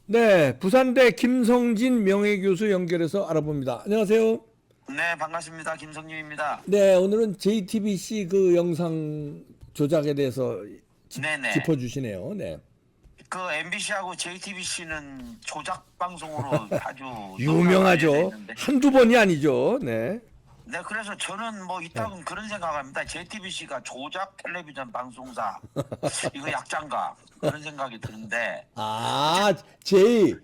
네, 부산대 김성진 명예교수 연결해서 알아봅니다. 안녕하세요. 네, 반갑습니다. 김성님입니다. 네, 오늘은 JTBC 그 영상 조작에 대해서 네네. 짚어주시네요. 네. 그 MBC하고 JTBC는 조작 방송으로 아주 너무나도 알려져 유명하죠. 있는데. 한두 번이 아니죠. 네. 네, 그래서 저는 뭐 이따금 그런 생각합니다. JTBC가 조작 텔레비전 방송사 이거 약자인가 그런 생각이 드는데 아, J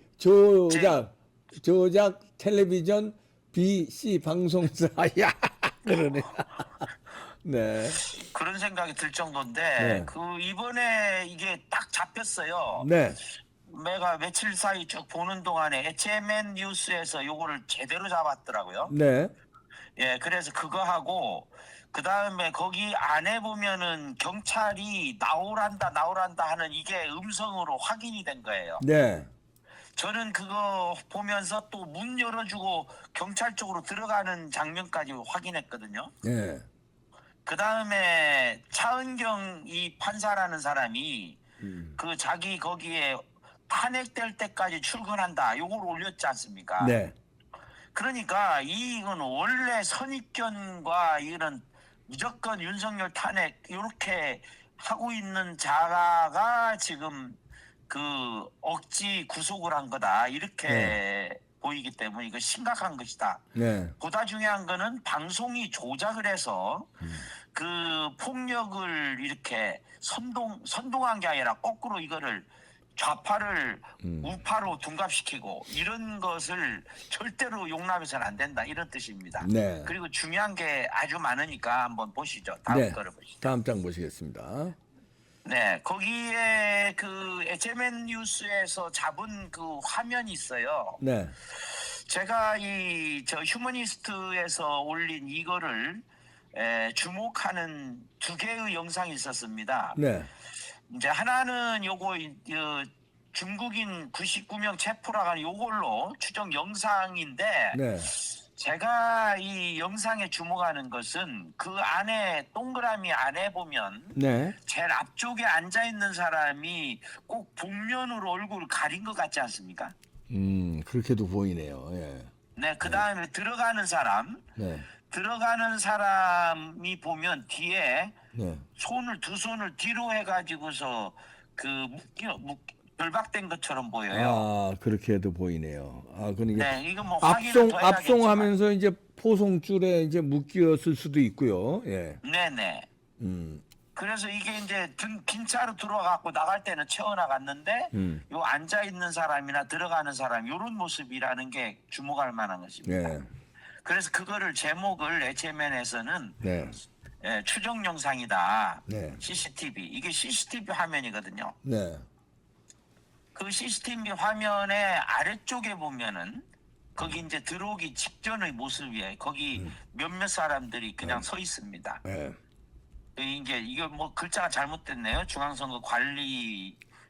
조작 텔레비전 BC 방송사. 야, 그러네. 네. 그런 생각이 들 정도인데 네. 그 이번에 이게 딱 잡혔어요. 네. 내가 며칠 사이 쭉 보는 동안에 HMN 뉴스에서 요거를 제대로 잡았더라고요. 네. 예, 그래서 그거 하고 그 다음에 거기 안에 보면은 경찰이 나오란다 하는 이게 음성으로 확인이 된 거예요. 네. 저는 그거 보면서 또 문 열어주고 경찰 쪽으로 들어가는 장면까지 확인했거든요. 네. 그 다음에 차은경 이 판사라는 사람이 음. 그 자기 거기에 탄핵될 때까지 출근한다 요걸 올렸지 않습니까? 네. 그러니까 이건 원래 선입견과 이런 무조건 윤석열 탄핵 이렇게 하고 있는 자가 지금 그 억지 구속을 한 거다 이렇게 네. 보이기 때문에 이거 심각한 것이다. 네. 보다 중요한 거는 방송이 조작을 해서 그 폭력을 이렇게 선동한 게 아니라 거꾸로 이거를 좌파를 우파로 둔갑시키고 이런 것을 절대로 용납해서는 안 된다 이런 뜻입니다. 네. 그리고 중요한 게 아주 많으니까 한번 보시죠. 다음 네. 거를 보시죠. 다음 장 보시겠습니다. 네, 거기에 그 HMN 뉴스에서 잡은 그 화면이 있어요. 네. 제가 이 저 휴머니스트에서 올린 이거를 주목하는 두 개의 영상이 있었습니다. 네. 이제 하나는 요거 중국인 99명 체포라고 하는 요걸로 추정 영상인데 네. 제가 이 영상에 주목하는 것은 그 안에 동그라미 안에 보면 네. 제일 앞쪽에 앉아 있는 사람이 꼭 복면으로 얼굴을 가린 것 같지 않습니까? 그렇게도 보이네요. 예. 네, 그 다음에 들어가는 사람이 보면 뒤에 네. 두 손을 뒤로 해가지고서 그 결박된 것처럼 보여요. 아, 그렇게도 보이네요. 아, 그러니까 네, 이거 뭐 확인을 더 해야겠지만. 압송하면서 이제 포송줄에 이제 묶였을 수도 있고요. 예. 네네. 음. 그래서 이게 이제 긴 차로 들어가고 나갈 때는 채워나갔는데 요 앉아 있는 사람이나 들어가는 사람 요런 모습이라는 게 주목할 만한 것입니다. 네. 그래서 그거를 제목을 HMN에서는 네. 추정 영상이다. 네. CCTV 이게 CCTV 화면이거든요. 네. 그 CCTV 화면의 아래쪽에 보면은 거기 이제 들어오기 직전의 모습이에요. 거기 몇몇 사람들이 그냥 서 있습니다. 네. 이제 이거 뭐 글자가 잘못됐네요. 중앙선거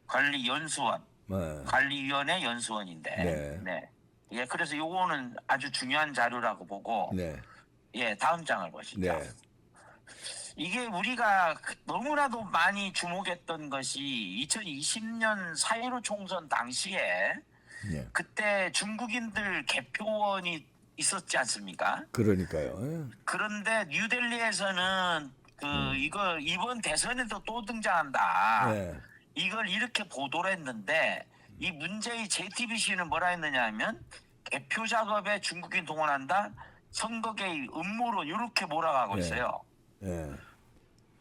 관리연수원, 네. 관리위원회 연수원인데. 네. 네. 예, 그래서 요거는 아주 중요한 자료라고 보고. 네. 예, 다음 장을 보시죠. 네. 이게 우리가 너무나도 많이 주목했던 것이 2020년 4.15 총선 당시에 네. 그때 중국인들 개표원이 있었지 않습니까? 그러니까요. 예. 그런데 뉴델리에서는 이거 이번 대선에도 또 등장한다. 네. 이걸 이렇게 보도를 했는데 이 문제의 JTBC는 뭐라 했느냐 하면 개표 작업에 중국인 동원한다. 선거 개입 음모론 이렇게 몰아가고 네. 있어요. 네.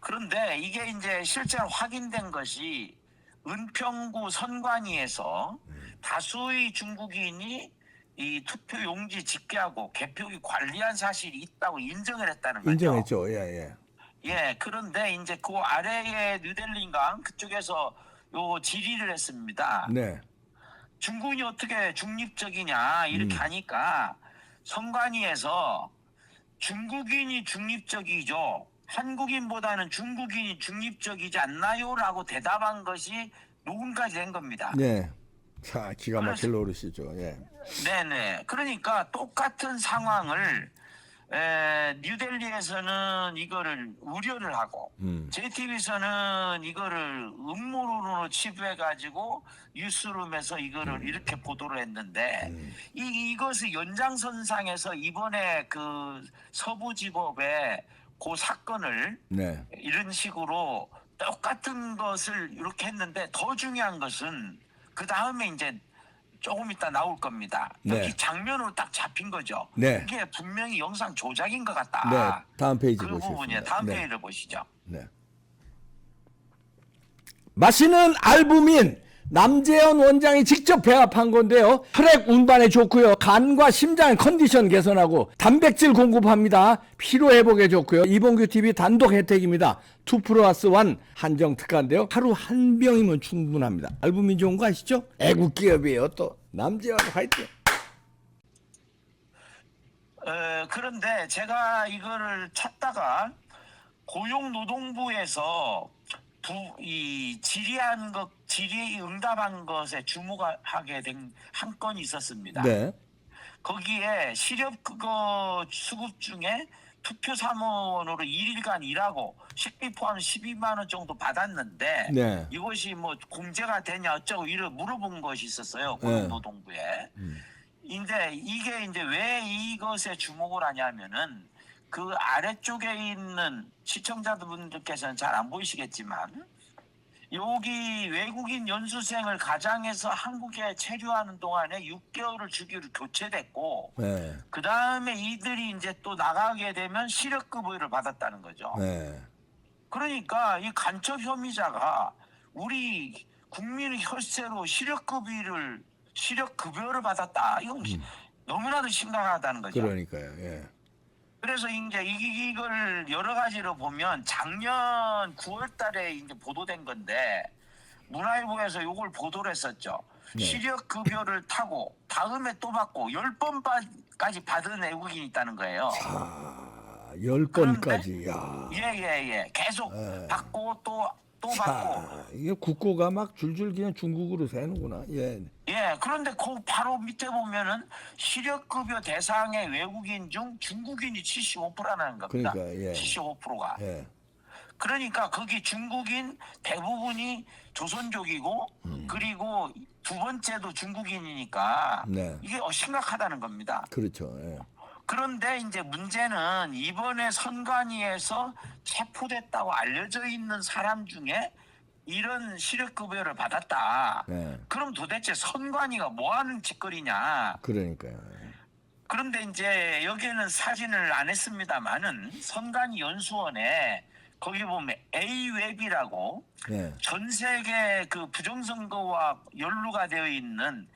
그런데 이게 이제 실제로 확인된 것이 은평구 선관위에서 다수의 중국인이 이 투표 용지 집계하고 개표기 관리한 사실이 있다고 인정을 했다는 거죠. 인정했죠. 예, 예. 예, 그런데 이제 그 아래에 뉴델리인가 그쪽에서 요 질의를 했습니다. 네. 중국인이 어떻게 중립적이냐 이렇게 하니까 선관위에서 중국인이 중립적이죠. 한국인보다는 중국인이 중립적이지 않나요?라고 대답한 것이 녹음까지 된 겁니다. 네. 자, 기가 막힐 노릇이죠. 예. 네네. 그러니까 똑같은 상황을 뉴델리에서는 이거를 우려를 하고 JTBC에서는 이거를 음모론으로 치부해가지고 뉴스룸에서 이거를 이렇게 보도를 했는데 이것의 연장선상에서 이번에 그 서부지법의 그 사건을 네. 이런 식으로 똑같은 것을 이렇게 했는데 더 중요한 것은 그 다음에 이제 조금 이따 나올 겁니다. 네. 여기 장면으로 딱 잡힌 거죠. 네. 이게 분명히 영상 조작인 것 같다. 네. 다음 페이지 그 보시겠습니다. 부분이에요. 다음 네. 페이지를 보시죠. 네. 마시는 알부민 남재현 원장이 직접 배합한 건데요. 혈액 운반에 좋고요. 간과 심장 컨디션 개선하고 단백질 공급합니다. 피로 회복에 좋고요. 이봉규 TV 단독 혜택입니다. 2+1 한정 특가인데요. 하루 한 병이면 충분합니다. 알부민 좋은 거 아시죠? 애국 기업이에요. 또 남재현 화이팅. 그런데 제가 이거를 찾다가 고용노동부에서 이 질의 응답한 것에 주목하게 된 한 건이 있었습니다. 네. 거기에 실업 그거 수급 중에 투표 사무원으로 1일간 일하고 식비 포함 12만 원 정도 받았는데 네. 이것이 뭐 공제가 되냐 어쩌고 이를 물어본 것이 있었어요. 네. 고용노동부에. 근데 이게 이제 왜 이것에 주목을 하냐면은 그 아래쪽에 있는 시청자분들께서는 잘 안 보이시겠지만 여기 외국인 연수생을 가장해서 한국에 체류하는 동안에 6개월을 주기로 교체됐고 네. 그 다음에 이들이 이제 또 나가게 되면 실업급여를 받았다는 거죠. 네. 그러니까 이 간첩 혐의자가 우리 국민의 혈세로 실업급여를 받았다. 이건 너무나도 심각하다는 거죠. 그러니까요. 예. 그래서 이제 이걸 여러 가지로 보면 작년 9월 달에 이제 보도된 건데 문화일보에서 이걸 보도를 했었죠. 네. 실업급여를 타고 다음에 또 받고 10번까지 받은 외국인이 있다는 거예요. 아, 10번까지. 야. 예. 계속 받고 또 받고. 자, 이게 국고가 막 줄줄 그냥 중국으로 새는구나. 예. 예, 그런데 그 바로 밑에 보면은 실업급여 대상의 외국인 중 중국인이 75%라는 겁니다. 그러니까, 예. 75%가. 예. 그러니까 거기 중국인 대부분이 조선족이고 그리고 두 번째도 중국인이니까 네. 이게 심각하다는 겁니다. 그렇죠. 예. 그런데 이제 문제는 이번에 선관위에서 체포됐다고 알려져 있는 사람 중에 이런 실업급여를 받았다. 네. 그럼 도대체 선관위가 뭐 하는 짓거리냐. 그러니까요. 그런데 이제 여기는 사진을 안 했습니다만은 선관위 연수원에 거기 보면 A웹이라고 예. 전 세계 그 부정선거와 연루가 되어 있는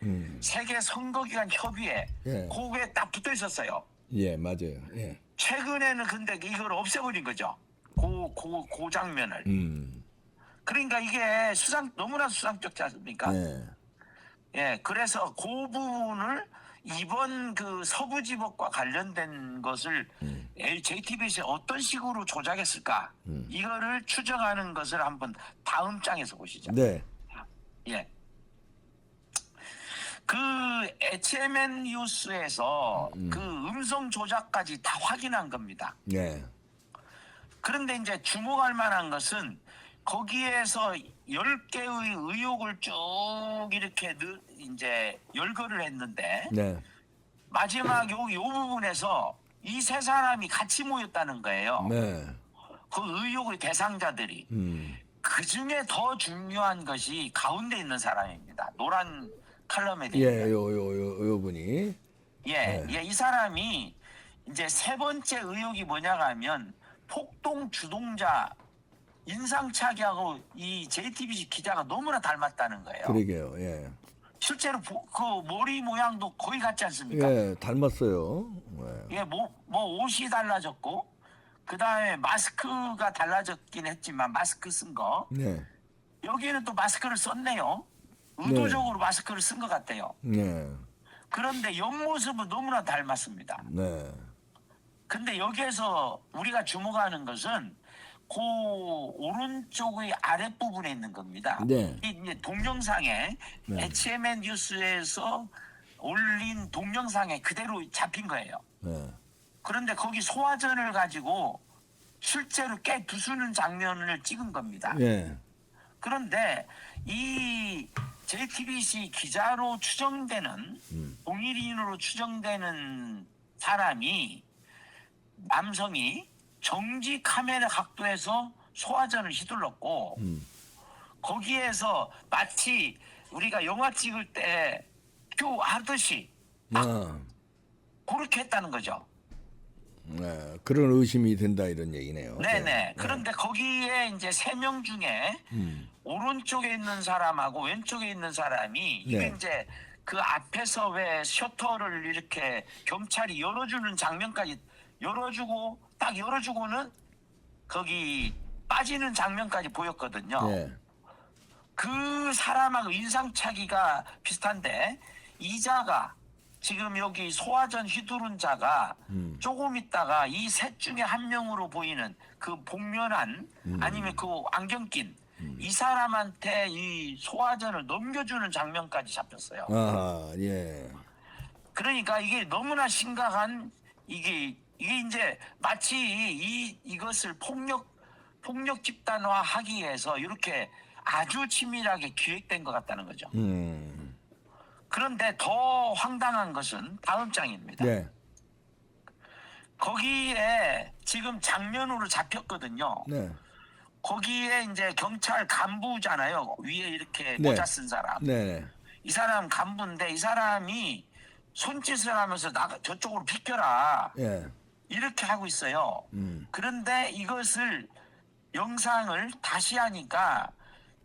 세계 선거기관 협의회 예. 거기에 딱 붙어 있었어요. 예, 맞아요. 예. 최근에는 근데 이걸 없애버린 거죠. 그 장면을. 그러니까 이게 너무나 수상쩍지 않습니까? 예. 예, 그래서 그 부분을 이번 그 서부지법과 관련된 것을 JTBC에 어떤 식으로 조작했을까? 이거를 추정하는 것을 한번 다음 장에서 보시죠. 네. 예. 그 HMN 뉴스에서 그 음성 조작까지 다 확인한 겁니다. 예. 그런데 이제 주목할 만한 것은 거기에서 10개의 의혹을 쭉 이렇게 이제 열거를 했는데 네. 마지막 요 부분에서 이 세 사람이 같이 모였다는 거예요. 네. 그 의혹의 대상자들이. 그 중에 더 중요한 것이 가운데 있는 사람입니다. 노란 칼럼에 되어 예, 있는. 요 분이. 예, 이 사람이 이제 세 번째 의혹이 뭐냐가 하면 폭동 주동자 인상착의하고 이 JTBC 기자가 너무나 닮았다는 거예요. 그러게요. 예. 실제로 그 머리 모양도 거의 같지 않습니까? 예, 닮았어요. 예. 예, 뭐 옷이 달라졌고 그 다음에 마스크가 달라졌긴 했지만 마스크 쓴 거. 네. 여기에는 또 마스크를 썼네요. 의도적으로 마스크를 쓴 것 같아요. 네. 그런데 옆모습은 너무나 닮았습니다. 네. 근데 여기에서 우리가 주목하는 것은 그 오른쪽의 아랫부분에 있는 겁니다. 네. 이 이제 동영상에 네. HMN 뉴스에서 올린 동영상에 그대로 잡힌 거예요. 네. 그런데 거기 소화전을 가지고 실제로 깨 부수는 장면을 찍은 겁니다. 예. 그런데 이 JTBC 기자로 추정되는 동일인으로 추정되는 사람이 남성이 정지 카메라 각도에서 소화전을 휘둘렀고 거기에서 마치 우리가 영화 찍을 때 큐 하듯이 아, 그렇게 했다는 거죠. 네, 그런 의심이 든다 이런 얘기네요. 네네. 그런데 거기에 이제 3명 중에 오른쪽에 있는 사람하고 왼쪽에 있는 사람이 이게 네. 이제 그 앞에서 왜 셔터를 이렇게 경찰이 열어주는 장면까지 열어주고 딱 열어주고는 거기 빠지는 장면까지 보였거든요. 네. 그 사람하고 인상차기가 비슷한데 이자가 지금 여기 소화전 휘두른 자가 조금 있다가 이 셋 중에 한 명으로 보이는 그 복면한 아니면 그 안경 낀 이 사람한테 이 소화전을 넘겨주는 장면까지 잡혔어요. 아, 예. 그러니까 이게 너무나 심각한 이게 이제 마치 이것을 폭력 집단화하기 위해서 이렇게 아주 치밀하게 기획된 것 같다는 거죠. 그런데 더 황당한 것은 다음 장입니다. 네. 거기에 지금 장면으로 잡혔거든요. 네. 거기에 이제 경찰 간부잖아요. 위에 이렇게 네. 모자 쓴 사람. 네. 이 사람 간부인데 이 사람이 손짓을 하면서 저쪽으로 비켜라. 예. 이렇게 하고 있어요. 그런데 이것을 영상을 다시 하니까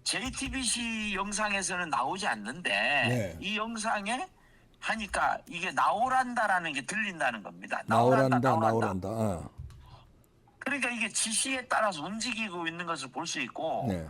JTBC 영상에서는 나오지 않는데 네. 이 영상에 하니까 이게 나오란다라는 게 들린다는 겁니다. 나오란다. 아. 그러니까 이게 지시에 따라서 움직이고 있는 것을 볼 수 있고 네.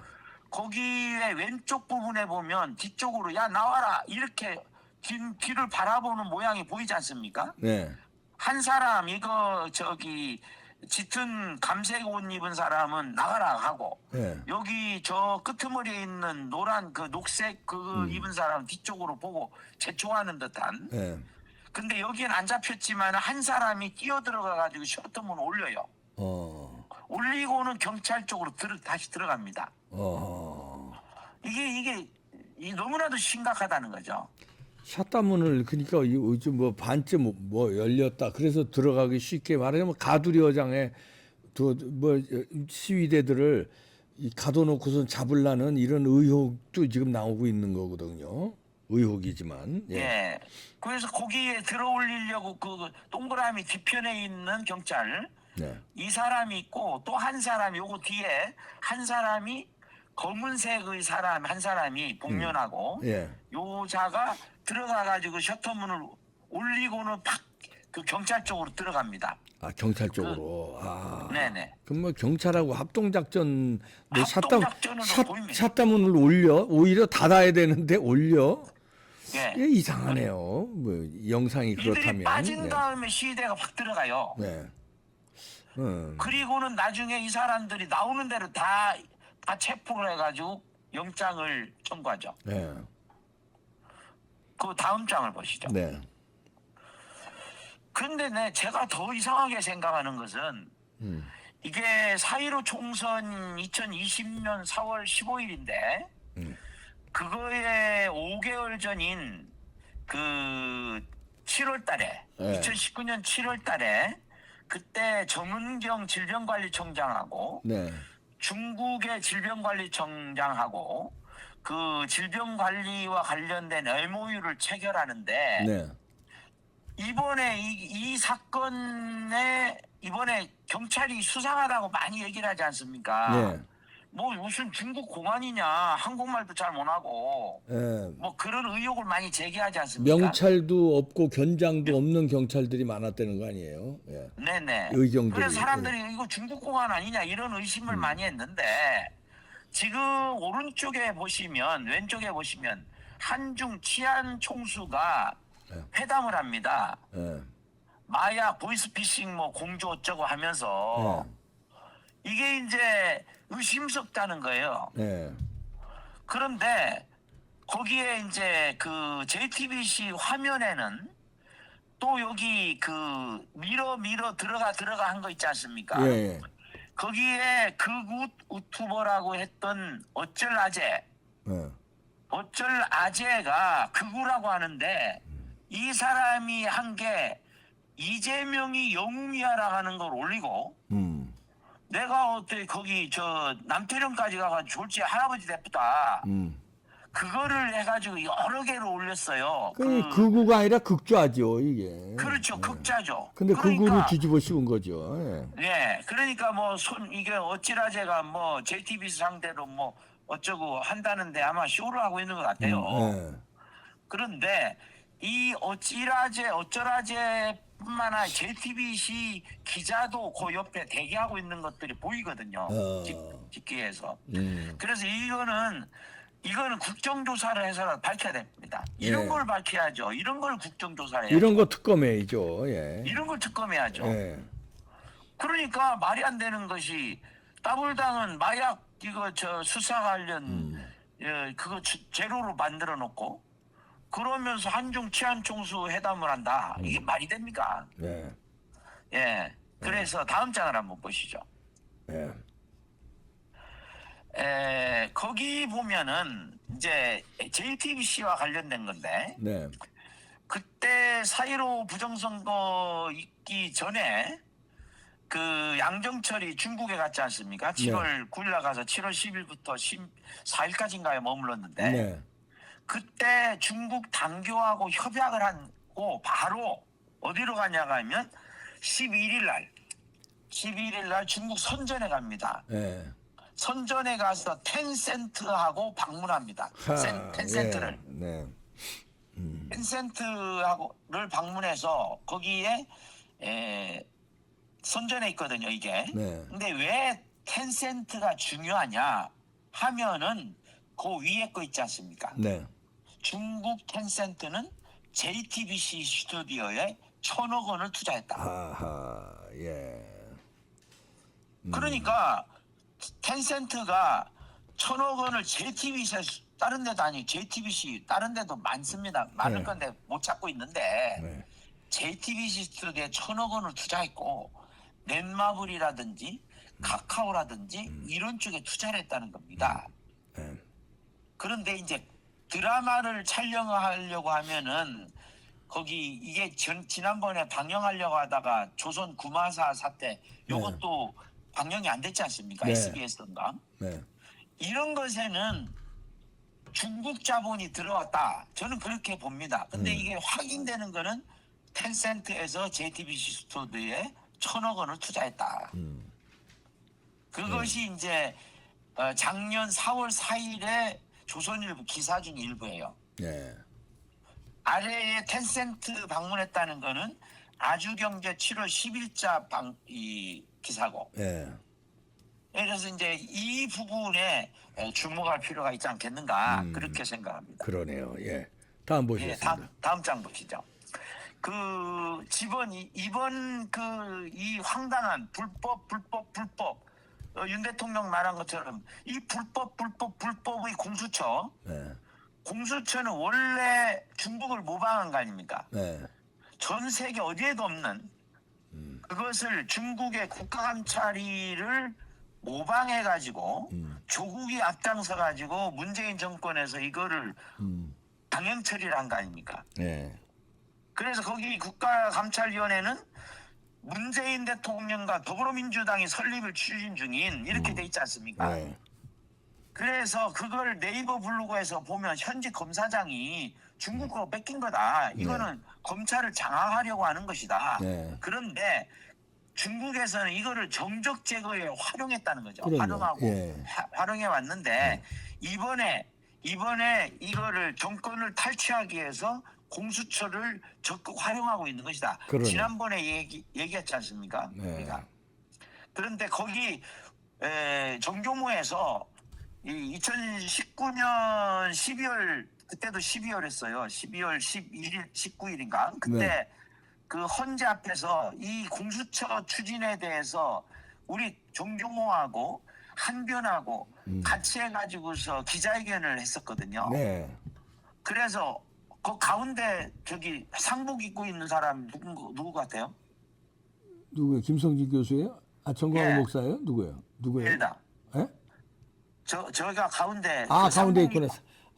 거기에 왼쪽 부분에 보면 뒤쪽으로 야 나와라 이렇게 뒤를 바라보는 모양이 보이지 않습니까? 네. 한 사람 이거 저기 짙은 감색 옷 입은 사람은 나가라 하고 네. 여기 저 끄트머리에 있는 노란 그 녹색 그 입은 사람 뒤쪽으로 보고 제초하는 듯한. 네. 근데 여기는 안 잡혔지만 한 사람이 뛰어들어가 가지고 셔터문 올려요. 올리고는 경찰 쪽으로 다시 들어갑니다. 이게 너무나도 심각하다는 거죠. 샷다문을 그러니까 요즘 뭐 반쯤 뭐 열렸다. 그래서 들어가기 쉽게 말하자면 가두리어장에 뭐 시위대들을 가둬놓고선 잡으려는 이런 의혹도 지금 나오고 있는 거거든요. 의혹이지만. 예. 예. 그래서 거기에 들어올리려고 그 동그라미 뒤편에 있는 경찰 네. 이 사람이 있고 또 한 사람이 요거 뒤에 한 사람이 검은색의 사람 한 사람이 복면하고 예. 요자가 들어가 가지고 셔터문을 올리고는 팍 그 경찰 쪽으로 들어갑니다. 아, 경찰 쪽으로. 아. 네네. 그럼 뭐 경찰하고 합동작전 뭐 합동작전으로 보입니다. 샷다문을 올려 오히려 닫아야 되는데 올려. 예. 예, 이상하네요. 뭐 영상이 이들이 그렇다면. 빠진 다음에 시위대가 확 들어가요. 네. 그리고는 나중에 이 사람들이 나오는 대로 다 체포를 해가지고 영장을 청구하죠. 네. 그 다음 장을 보시죠. 네. 그런데 제가 더 이상하게 생각하는 것은 이게 4.15 총선 2020년 4월 15일인데 그거에 5개월 전인 그 7월 달에 네. 2019년 7월 달에 그때 정은경 질병관리청장하고 네. 중국의 질병관리청장하고 그 질병관리와 관련된 MOU를 체결하는데 네. 이번에 이 사건에 이번에 경찰이 수상하다고 많이 얘기를 하지 않습니까? 네. 뭐 무슨 중국 공안이냐 한국말도 잘 못하고 예. 뭐 그런 의혹을 많이 제기하지 않습니까? 명찰도 없고 견장도 없는 경찰들이 많았다는 거 아니에요? 예. 네네. 의경들이. 그래서 사람들이 이거 중국 공안 아니냐 이런 의심을 많이 했는데 지금 오른쪽에 보시면 왼쪽에 보시면 한중 치안 총수가 회담을 합니다. 예. 마약 보이스피싱 뭐 공조 어쩌고 하면서 이게 이제 의심스럽다는 거예요. 예. 그런데 거기에 이제 그 JTBC 화면에는 또 여기 그 밀어 들어가 한 거 있지 않습니까? 예. 거기에 극우 유튜버라고 했던 어쩔 아재, 예. 어쩔 아재가 극우라고 하는데 이 사람이 한 게 이재명이 영웅이야라 하는 걸 올리고 음. 내가 어때 거기 저 남태령까지 가가지고 졸지 할아버지 됐다. 그거를 해가지고 여러 개를 올렸어요. 극우가 아니라 극좌죠, 이게. 그렇죠, 극자죠. 근데 그러니까, 극우를 뒤집어 씌운 거죠. 예. 예, 그러니까 뭐 이게 어찌라제가 뭐 JTBC 상대로 뭐 어쩌고 한다는데 아마 쇼를 하고 있는 것 같아요. 예. 그런데 이 어쩌라제뿐만 아니라 JTBC 기자도 그 옆에 대기하고 있는 것들이 보이거든요. 집기에서. 그래서 이거는 국정조사를 해서 밝혀야 됩니다. 이런 예. 걸 밝혀야죠. 이런 걸 국정조사를 해야죠. 이런 거 특검해야죠. 예. 이런 걸 특검해야죠. 예. 그러니까 말이 안 되는 것이 따블당은 마약 이거 저 수사 관련 그거 제로로 만들어 놓고 그러면서 한중 치안 총수 회담을 한다. 이게 말이 됩니까? 예. 예. 그래서 다음 장을 한번 보시죠. 예. 거기 보면은 이제 JTBC와 관련된 건데 네. 그때 4.15 부정선거 있기 전에 그 양정철이 중국에 갔지 않습니까? 7월 9일 나가서 7월 10일부터 14일까지인가에 머물렀는데 네. 그때 중국 당교하고 협약을 하고 바로 어디로 가냐가 하면 11일 날 중국 선전에 갑니다. 예. 선전에 가서 텐센트하고 방문합니다. 텐센트를. 예. 네. 텐센트를 방문해서 거기에 선전에 있거든요, 이게. 네. 근데 왜 텐센트가 중요하냐 하면은 그 위에 거 있지 않습니까? 네. 중국 텐센트는 JTBC 스튜디오에 1,000억 원을 투자했다. 아하. 예. 그러니까 텐센트가 1,000억 원을 JTBC에 다른 데도 아니 JTBC 다른 데도 많습니다. 많을 네. 건데 못 찾고 있는데 네. JTBC 스튜디오에 1,000억 원을 투자했고 넷마블이라든지 카카오라든지 이런 쪽에 투자를 했다는 겁니다. 네. 그런데 이제 드라마를 촬영하려고 하면은 거기 이게 지난번에 방영하려고 하다가 조선 구마사 사태 요것도 방영이 안 됐지 않습니까? 네. SBS인가? 네. 이런 것에는 중국 자본이 들어왔다. 저는 그렇게 봅니다. 근데 이게 확인되는 거는 텐센트에서 JTBC 스튜디오에 1,000억 원을 투자했다. 그것이 이제 작년 4월 4일에 조선일보 기사 중 일부예요. 예. 아래에 텐센트 방문했다는 거는 아주경제 7월 10일자 이 기사고. 예. 그래서 이제 이 부분에 주목할 필요가 있지 않겠는가 그렇게 생각합니다. 그러네요. 예. 다음 예, 보시겠습니다. 다음 장 보시죠. 그 이번 그 이 황당한 불법 윤 대통령 말한 것처럼 이 불법의 공수처. 네. 공수처는 원래 중국을 모방한 거 아닙니까? 네. 전 세계 어디에도 없는 그것을 중국의 국가감찰위를 모방해가지고 조국이 앞장서가지고 문재인 정권에서 이거를 당연 처리를 한 거 아닙니까? 네. 그래서 거기 국가감찰위원회는 문재인 대통령과 더불어민주당이 설립을 추진 중인 이렇게 돼 있지 않습니까? 네. 그래서 그걸 네이버 블로그에서 보면 현직 검사장이 중국 거 뺏긴 거다. 이거는 검찰을 장악하려고 하는 것이다. 네. 그런데 중국에서는 이거를 정적 제거에 활용했다는 거죠. 그럼요. 활용하고 예. 활용해 왔는데 이번에 이거를 정권을 탈취하기 위해서 공수처를 적극 활용하고 있는 것이다. 그러네. 지난번에 얘기했지 않습니까? 네. 우리가. 그런데 거기 정교모에서 이 2019년 12월 그때도 12월 했어요. 12월 11일 19일인가? 그때 네. 그 헌재 앞에서 이 공수처 추진에 대해서 우리 정경호하고 한변하고 같이 해가지고서 기자회견을 했었거든요. 네. 그래서 그 가운데 저기 상복 입고 있는 사람 누구 같아요? 누구예요? 김성진 교수예요? 아, 정광훈 예. 목사예요? 누구예요? 누구예요? 일다. 예? 저희가 가운데 아, 그 가운데 상복 있구나.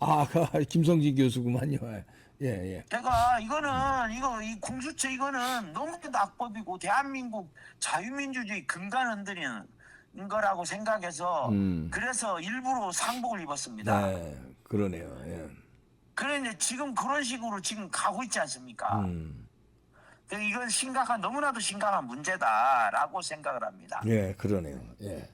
아, 김성진 교수구만요. 예, 예. 제가 이거 이 공수처 이거는 너무나도 악법이고 대한민국 자유민주주의 근간 흔들리는 거라고 생각해서 그래서 일부러 상복을 입었습니다. 네, 그러네요. 예. 그런데 지금 그런 식으로 지금 가고 있지 않습니까? 그래서 이건 너무나도 심각한 문제다라고 생각을 합니다. 예, 그러네요. 예.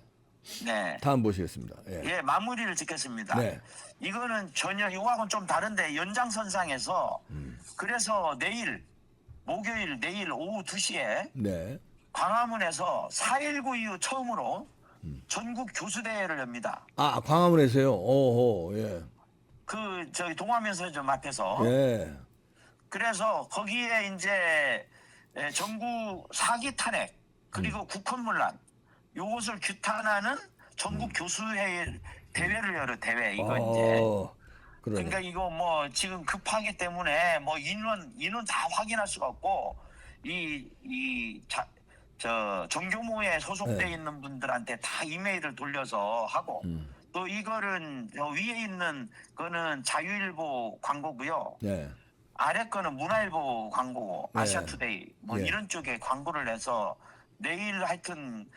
네. 다음 보시겠습니다. 예. 예, 마무리를 짓겠습니다. 네. 이거는 전혀 이거하고는 좀 다른데 연장선상에서 그래서 목요일 내일 오후 2시에 네. 광화문에서 4.19 이후 처음으로 전국 교수대회를 엽니다. 아, 광화문에서요. 오호. 예. 저기 동화면서점 앞에서. 예. 그래서 거기에 이제 전국 사기 탄핵 그리고 국헌문란 요것을 규탄하는 전국 교수회 대회를 열어 대회 이거 이제. 그러네. 그러니까 이거 뭐 지금 급하기 때문에 뭐 인원 다 확인할 수가 없고 저 정교모에 소속돼 네. 있는 분들한테 다 이메일을 돌려서 하고 또 이거는 저 위에 있는 거는 자유일보 광고고요. 네. 아래 거는 문화일보 광고고 네. 아시아투데이 뭐 네. 이런 쪽에 광고를 해서 내일 하여튼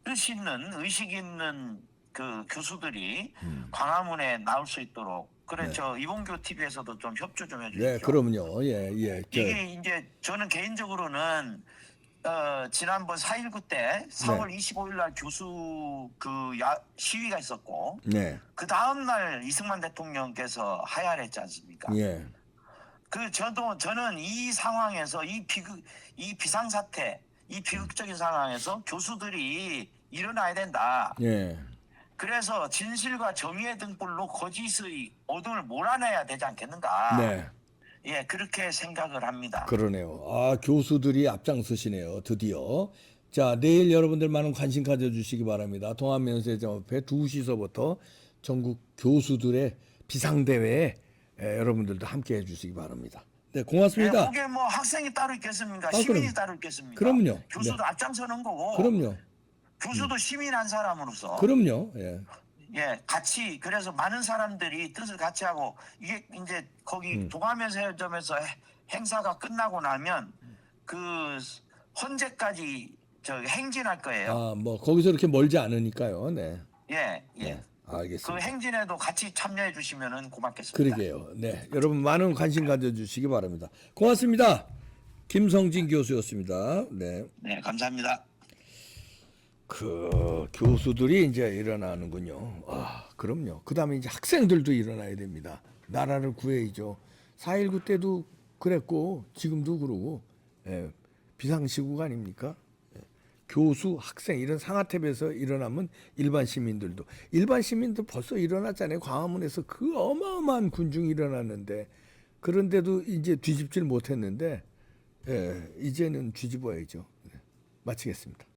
의식 있는 그 교수들이 광화문에 나올 수 있도록 그래 네. 저 이봉교 TV에서도 좀 협조 좀 해주십시오. 네, 그럼요. 예, 예. 이게 이제 저는 개인적으로는 지난번 4.19 때 4월 25일 날 교수 시위가 있었고 네. 그 다음 날 이승만 대통령께서 하야했지 않습니까? 예. 저는 이 상황에서 이 비상사태 이 비극적인 상황에서 교수들이 일어나야 된다. 예. 그래서 진실과 정의의 등불로 거짓의 어둠을 몰아내야 되지 않겠는가. 네. 예, 그렇게 생각을 합니다. 그러네요. 아, 교수들이 앞장서시네요. 드디어. 자, 내일 여러분들 많은 관심 가져주시기 바랍니다. 동안면세점 앞에 2시서부터 전국 교수들의 비상대회에 여러분들도 함께 해주시기 바랍니다. 네, 고맙습니다. 예, 거기에 뭐 학생이 따로 있겠습니까? 시민이 그럼. 따로 있겠습니까? 그럼요. 교수도 네. 앞장서는 거고. 그럼요. 교수도 시민한 사람으로서. 그럼요. 예. 예, 같이 그래서 많은 사람들이 뜻을 같이 하고 이게 이제 거기 동화면세점에서 행사가 끝나고 나면 그 헌재까지 행진할 거예요. 아, 뭐 거기서 이렇게 멀지 않으니까요. 네. 예, 예. 네. 알겠습니다. 그 행진에도 같이 참여해 주시면은 고맙겠습니다. 그러게요. 네, 여러분 많은 관심 가져주시기 바랍니다. 고맙습니다. 김성진 교수였습니다. 네. 네, 감사합니다. 그 교수들이 이제 일어나는군요. 아, 그럼요. 그다음에 이제 학생들도 일어나야 됩니다. 나라를 구해야죠. 4.19 때도 그랬고 지금도 그러고 비상시국 아닙니까? 교수, 학생 이런 상하태에서 일어나면 일반 시민들도 벌써 일어났잖아요. 광화문에서 그 어마어마한 군중이 일어났는데 그런데도 이제 뒤집질 못했는데 이제는 뒤집어야죠. 마치겠습니다.